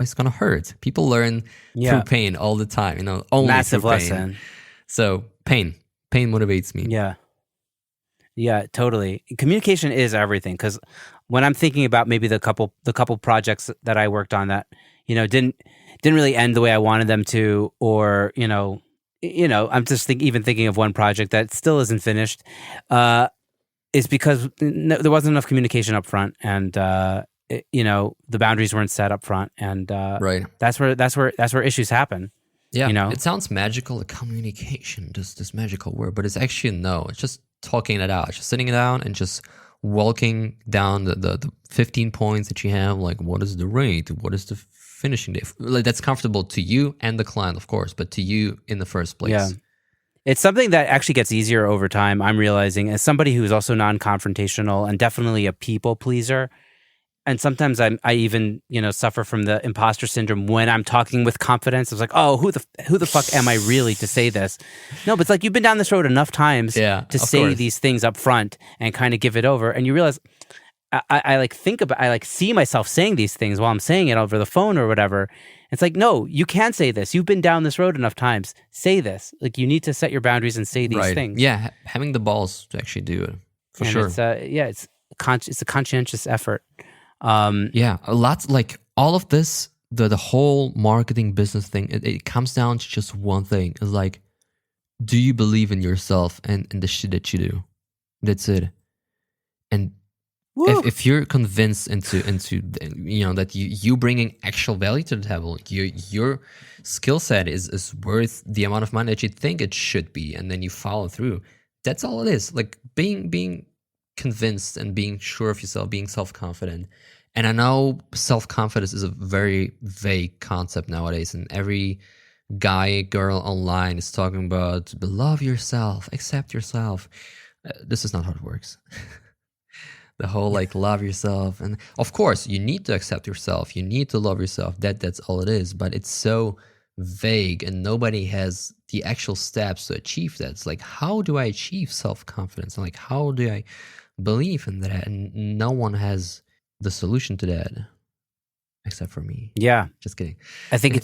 it's gonna hurt. People learn through pain all the time, only Massive through pain. lesson. So pain motivates me. Yeah, totally. Communication is everything, because when I'm thinking about maybe the couple projects that I worked on that didn't really end the way I wanted them to, or I'm just thinking of one project that still isn't finished, is because there wasn't enough communication up front, and the boundaries weren't set up front, and Right. that's where issues happen. Yeah, it sounds magical, like communication, just this magical word, but it's actually no. It's just talking it out. It's just sitting down and just walking down the 15 points that you have. Like, what is the rate? What is the finishing day? Like, that's comfortable to you and the client, of course, but to you in the first place. Yeah. It's something that actually gets easier over time, I'm realizing, as somebody who's also non-confrontational and definitely a people pleaser. And sometimes I even suffer from the imposter syndrome when I'm talking with confidence. It's like, oh, who the fuck am I really to say this? No, but it's like you've been down this road enough times to say these things up front and kind of give it over, and you realize I see myself saying these things while I'm saying it over the phone or whatever. It's like, no, you can't say this. You've been down this road enough times. Say this. Like, you need to set your boundaries and say these things. Yeah, having the balls to actually do it for sure. It's a conscientious effort. Yeah, a lot, like all of this, the whole marketing business thing, it comes down to just one thing. It's like, do you believe in yourself and the shit that you do? That's it. And if you're convinced into that you bringing actual value to the table, your skill set is worth the amount of money that you think it should be, and then you follow through. That's all it is. Like being convinced and being sure of yourself, being self-confident. And I know self-confidence is a very vague concept nowadays, and every guy, girl online is talking about love yourself, accept yourself. This is not how it works. The whole like love yourself, and of course you need to accept yourself, you need to love yourself. That's all it is. But it's so vague, and nobody has the actual steps to achieve that. It's like, how do I achieve self-confidence? And like, how do I believe in that? And no one has the solution to that except for me. Yeah, just kidding. I think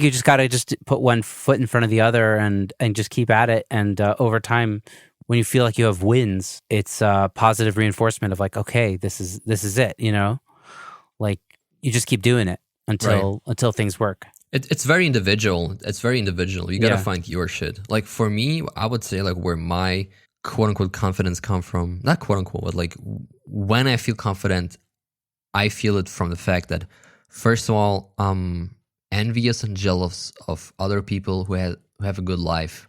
you just gotta just put one foot in front of the other and just keep at it. And over time, when you feel like you have wins, it's positive reinforcement of like, okay, this is it. Like you just keep doing it until things work. It's very individual. You gotta find your shit. Like for me, I would say like where my quote unquote confidence come from, not quote unquote, but like when I feel confident, I feel it from the fact that first of all, I'm envious and jealous of other people who have a good life.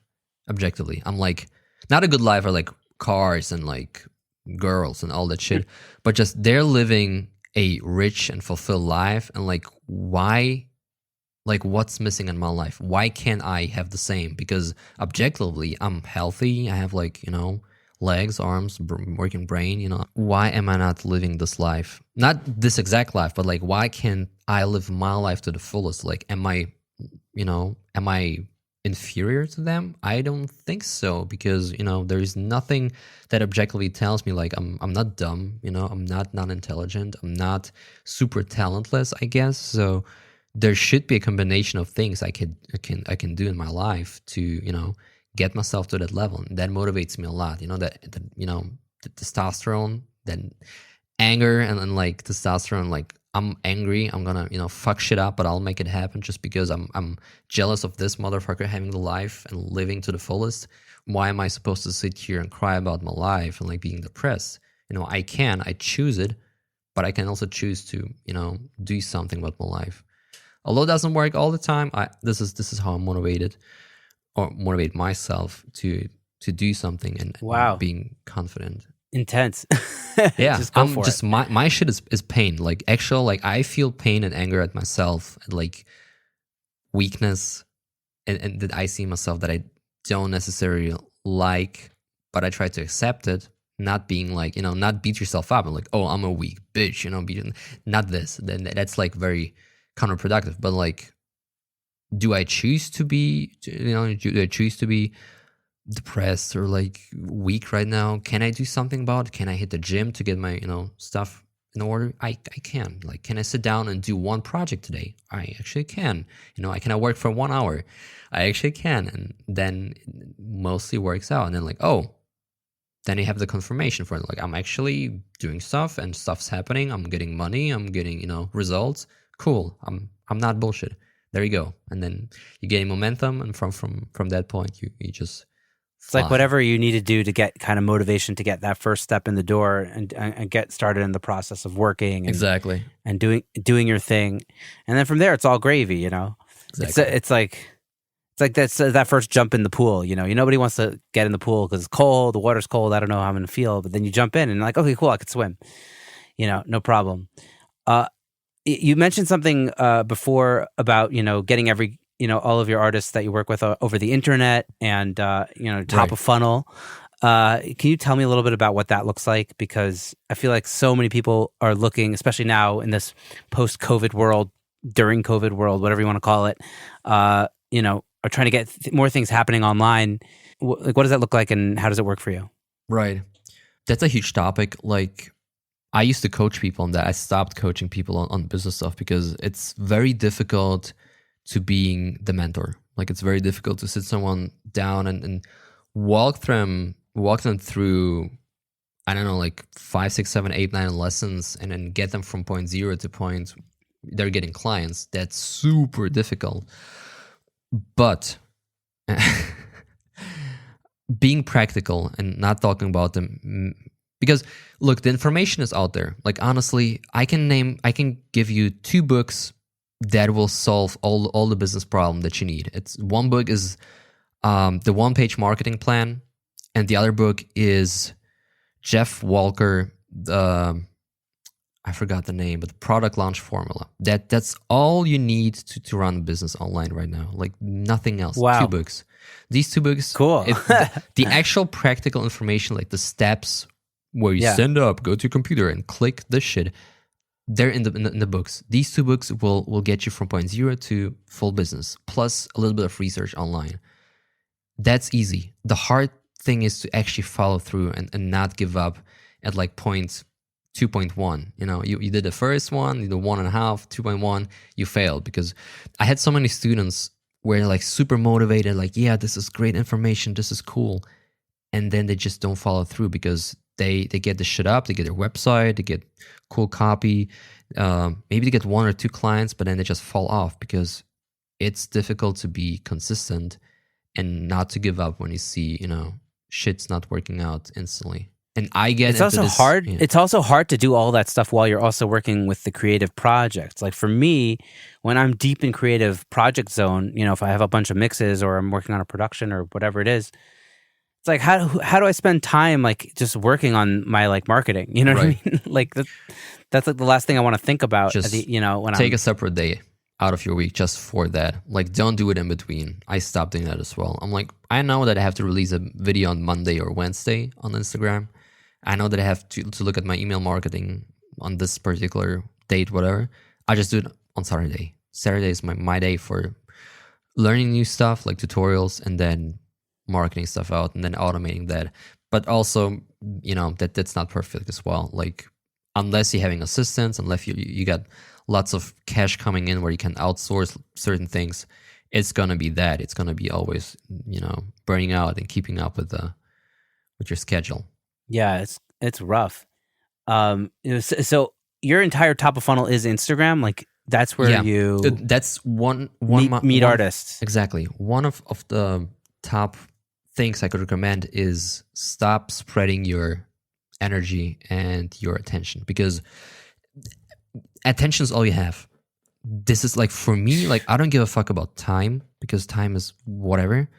Objectively, I'm like, not a good life or like cars and like girls and all that shit, but just they're living a rich and fulfilled life, and like why, like what's missing in my life? Why can't I have the same? Because objectively, I'm healthy. I have like legs, arms, working brain. Why am I not living this life? Not this exact life, but like why can't I live my life to the fullest? Like, am I inferior to them? I don't think so, because there is nothing that objectively tells me like I'm not dumb, I'm not non-intelligent, I'm not super talentless, I guess. So there should be a combination of things I can do in my life to get myself to that level, and that motivates me a lot. The testosterone, then anger, and like testosterone, like I'm angry, I'm gonna fuck shit up, but I'll make it happen just because I'm jealous of this motherfucker having the life and living to the fullest. Why am I supposed to sit here and cry about my life and like being depressed? I choose it, but I can also choose to do something about my life. Although it doesn't work all the time, this is how I'm motivated, or motivate myself to do something and being confident. Intense. Yeah, just go for it. My shit is pain. Like actual, like I feel pain and anger at myself, and like weakness, and that I see myself that I don't necessarily like, but I try to accept it. Not being like not beat yourself up and like, oh, I'm a weak bitch, not this. Then that's like very counterproductive. But like, do I choose to be depressed or like weak right now? Can I do something about it? Can I hit the gym to get my stuff in order? I can. Like, can I sit down and do one project today? I actually can. Can I work for 1 hour? I actually can. And then it mostly works out. And then like, oh, then you have the confirmation for it. Like, I'm actually doing stuff and stuff's happening. I'm getting money. I'm getting, results. Cool. I'm not bullshit. There you go. And then you gain momentum. And from that point, you just It's like whatever you need to do to get kind of motivation to get that first step in the door and get started in the process of working. Exactly. And doing your thing. And then from there, it's all gravy, Exactly. It's like that's that first jump in the pool, Nobody wants to get in the pool because it's cold, the water's cold, I don't know how I'm going to feel. But then you jump in and like, okay, cool, I could swim. No problem. You mentioned something before about, getting all of your artists that you work with over the internet and, top of funnel. Can you tell me a little bit about what that looks like? Because I feel like so many people are looking, especially now in this post-COVID world, during COVID world, whatever you want to call it, are trying to get more things happening online. What does that look like and how does it work for you? Right. That's a huge topic. Like, I used to coach people on that. I stopped coaching people on business stuff because it's very difficult to being the mentor. Like, it's very difficult to sit someone down and walk them through, I don't know, like 5, 6, 7, 8, 9 lessons and then get them from point zero to point they're getting clients. That's super difficult. But being practical and not talking about them, because look, the information is out there. Like, honestly, I can give you 2 books that will solve all the business problem that you need. It's one book is the one-page marketing plan, and the other book is Jeff Walker, I forgot the name, but the product launch formula. That's all you need to run a business online right now. Like, nothing else. Wow. 2 books. These 2 books. Cool. The actual practical information, like the steps where you stand up, go to your computer and click this shit, they're in the books. These 2 books will get you from point zero to full business, plus a little bit of research online. That's easy. The hard thing is to actually follow through and not give up at like point 2.1. You did the first one, the 1.5, 2.1, you failed. Because I had so many students where they're like super motivated, like, yeah, this is great information, this is cool. And then they just don't follow through because they get the shit up, they get their website, they get cool copy, maybe they get 1 or 2 clients, but then they just fall off because it's difficult to be consistent and not to give up when you see, shit's not working out instantly. And I get it's also hard. Yeah. It's also hard to do all that stuff while you're also working with the creative projects. Like for me, when I'm deep in creative project zone, if I have a bunch of mixes or I'm working on a production or whatever it is, it's like how do I spend time like just working on my like marketing? You know what I mean? Like that's like the last thing I want to think about. Just when take a separate day out of your week just for that. Like, don't do it in between. I stopped doing that as well. I'm like, I know that I have to release a video on Monday or Wednesday on Instagram. I know that I have to look at my email marketing on this particular date, whatever. I just do it on Saturday. Saturday is my day for learning new stuff like tutorials and then marketing stuff out and then automating that. But also, that's not perfect as well. Like, unless you're having assistants, unless you got lots of cash coming in where you can outsource certain things, it's gonna be that. It's gonna be always, burning out and keeping up with your schedule. Yeah, it's rough. So your entire top of funnel is Instagram. Like that's where you that's one meet artists. Exactly. One of the top things I could recommend is stop spreading your energy and your attention, because attention is all you have. This is like, for me, like, I don't give a fuck about time because time is whatever.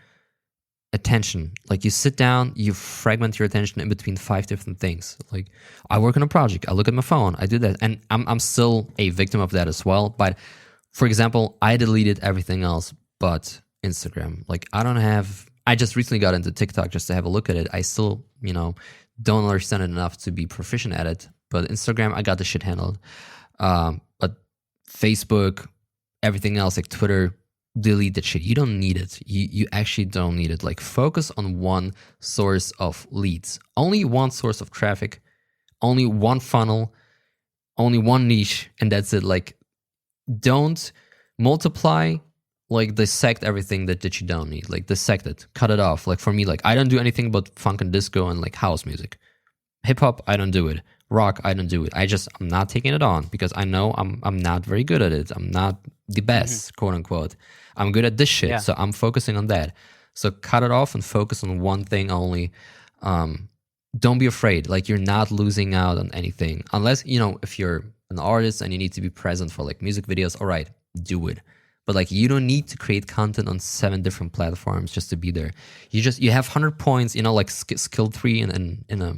Attention, like, you sit down, you fragment your attention in between 5 different things. Like, I work on a project, I look at my phone, I do that, and I'm still a victim of that as well. But for example, I deleted everything else but Instagram. Like, I just recently got into TikTok just to have a look at it. I still, don't understand it enough to be proficient at it. But Instagram, I got the shit handled. But Facebook, everything else, like Twitter, delete that shit. You don't need it. You actually don't need it. Like, focus on one source of leads, only one source of traffic, only one funnel, only one niche, and that's it. Like, don't multiply, like dissect everything that you don't need. Like, dissect it, cut it off. Like, for me, like, I don't do anything but funk and disco and like house music. Hip hop, I don't do it. Rock, I don't do it. I'm not taking it on because I know I'm not very good at it. I'm not the best, quote unquote. I'm good at this shit, so I'm focusing on that. So cut it off and focus on one thing only. Don't be afraid. Like, you're not losing out on anything unless, if you're an artist and you need to be present for like music videos. All right, do it. But like, you don't need to create content on 7 different platforms just to be there. You have 100 points, like skill tree in a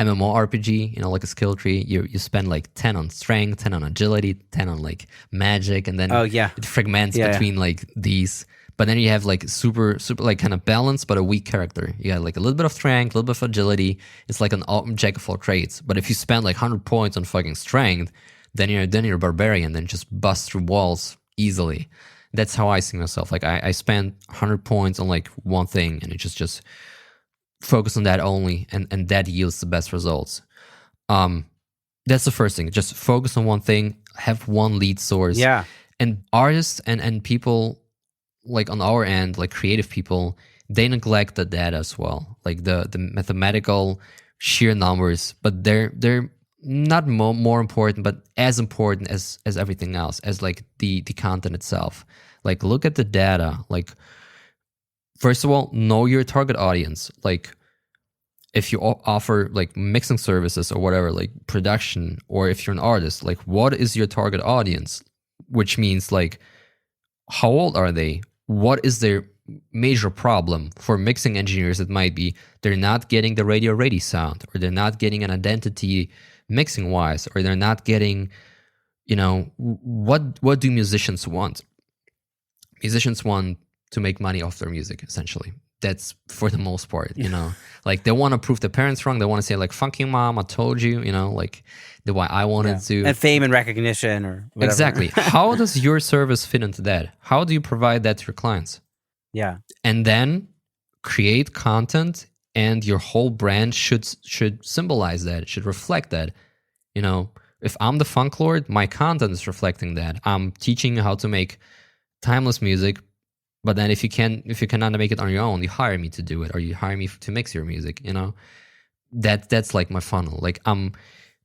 MMORPG, like a skill tree. You spend like 10 on strength, 10 on agility, 10 on like magic, and then it fragments between like these. But then you have like super like kind of balanced but a weak character. You got like a little bit of strength, a little bit of agility. It's like an jack of all trades. But if you spend like 100 points on fucking strength, then you're a barbarian, then just bust through walls easily. That's how I see myself. Like, I spend 100 points on like one thing, and it just focus on that only, and that yields the best results. That's the first thing. Just focus on one thing, have one lead source. Yeah. And artists and people like on our end, like creative people, they neglect the data as well, like the mathematical sheer numbers, but they're not more important, but as important as everything else, as like the content itself. Like, look at the data. Like, first of all, know your target audience. Like, if you offer like mixing services or whatever, like production, or if you're an artist, like, what is your target audience? Which means like, how old are they? What is their major problem? For mixing engineers, it might be they're not getting the radio ready sound, or they're not getting an identity mixing wise, or they're not getting, what do musicians want? Musicians want to make money off their music, essentially. That's for the most part, like, they want to prove their parents wrong. They want to say like, "Fuck you, mom, I told you," like the way I wanted to. And fame and recognition or whatever. Exactly. How does your service fit into that? How do you provide that to your clients? Yeah. And then create content, and your whole brand should symbolize that. It should reflect that. If I'm the funk lord, my content is reflecting that. I'm teaching you how to make timeless music. But then if you cannot make it on your own, you hire me to do it, or you hire me to mix your music. That's like my funnel. Like, I'm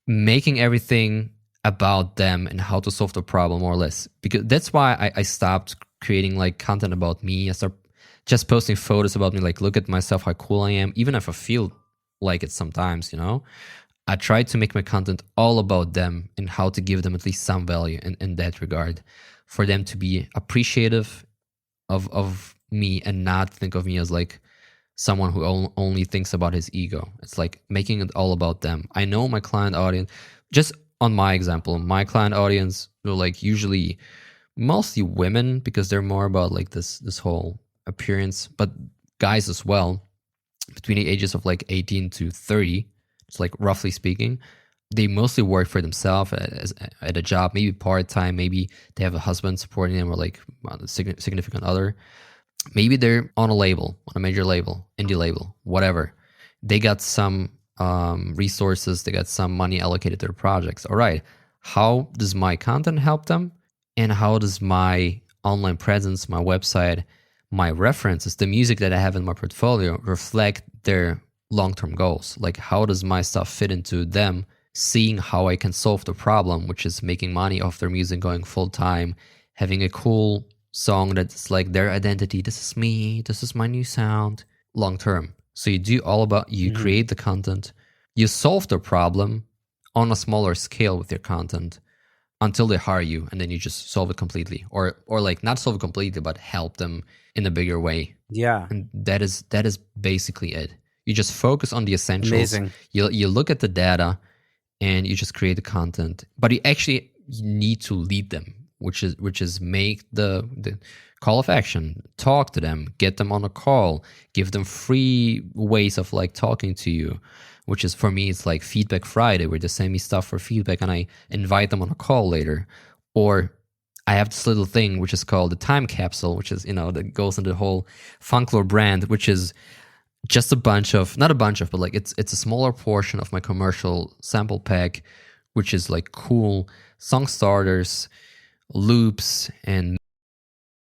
making everything about them and how to solve the problem, more or less. Because that's why I stopped creating like content about me. I started just posting photos about me, like, look at myself, how cool I am, even if I feel like it sometimes. I try to make my content all about them and how to give them at least some value in that regard, for them to be appreciative of me and not think of me as like someone who only thinks about his ego. It's like making it all about them. I know my client audience, just on my example, my client audience are like usually mostly women, because they're more about like this whole appearance, but guys as well, between the ages of like 18 to 30, it's like roughly speaking. They mostly work for themselves at a job, maybe part-time, maybe they have a husband supporting them, or like a significant other. Maybe they're on a label, on a major label, indie label, whatever. They got some resources, they got some money allocated to their projects. All right, how does my content help them? And how does my online presence, my website, my references, the music that I have in my portfolio reflect their long-term goals? Like, how does my stuff fit into them seeing how I can solve the problem, which is making money off their music, going full-time, having a cool song that's like their identity. This is me. This is my new sound. Long-term. So you do all about, you create the content, you solve the problem on a smaller scale with your content until they hire you, and then you just solve it completely, or like not solve it completely, but help them in a bigger way. Yeah. And that is basically it. You just focus on the essentials. Amazing. You look at the data, and you just create the content, but you actually need to lead them, which is make the call of action, talk to them, get them on a call, give them free ways of like talking to you, which is, for me, it's like Feedback Friday, where they send me stuff for feedback and I invite them on a call later. Or I have this little thing which is called the time capsule, which is, that goes into the whole Funklore brand, which is just not a bunch of, but like it's a smaller portion of my commercial sample pack, which is like cool song starters, loops, and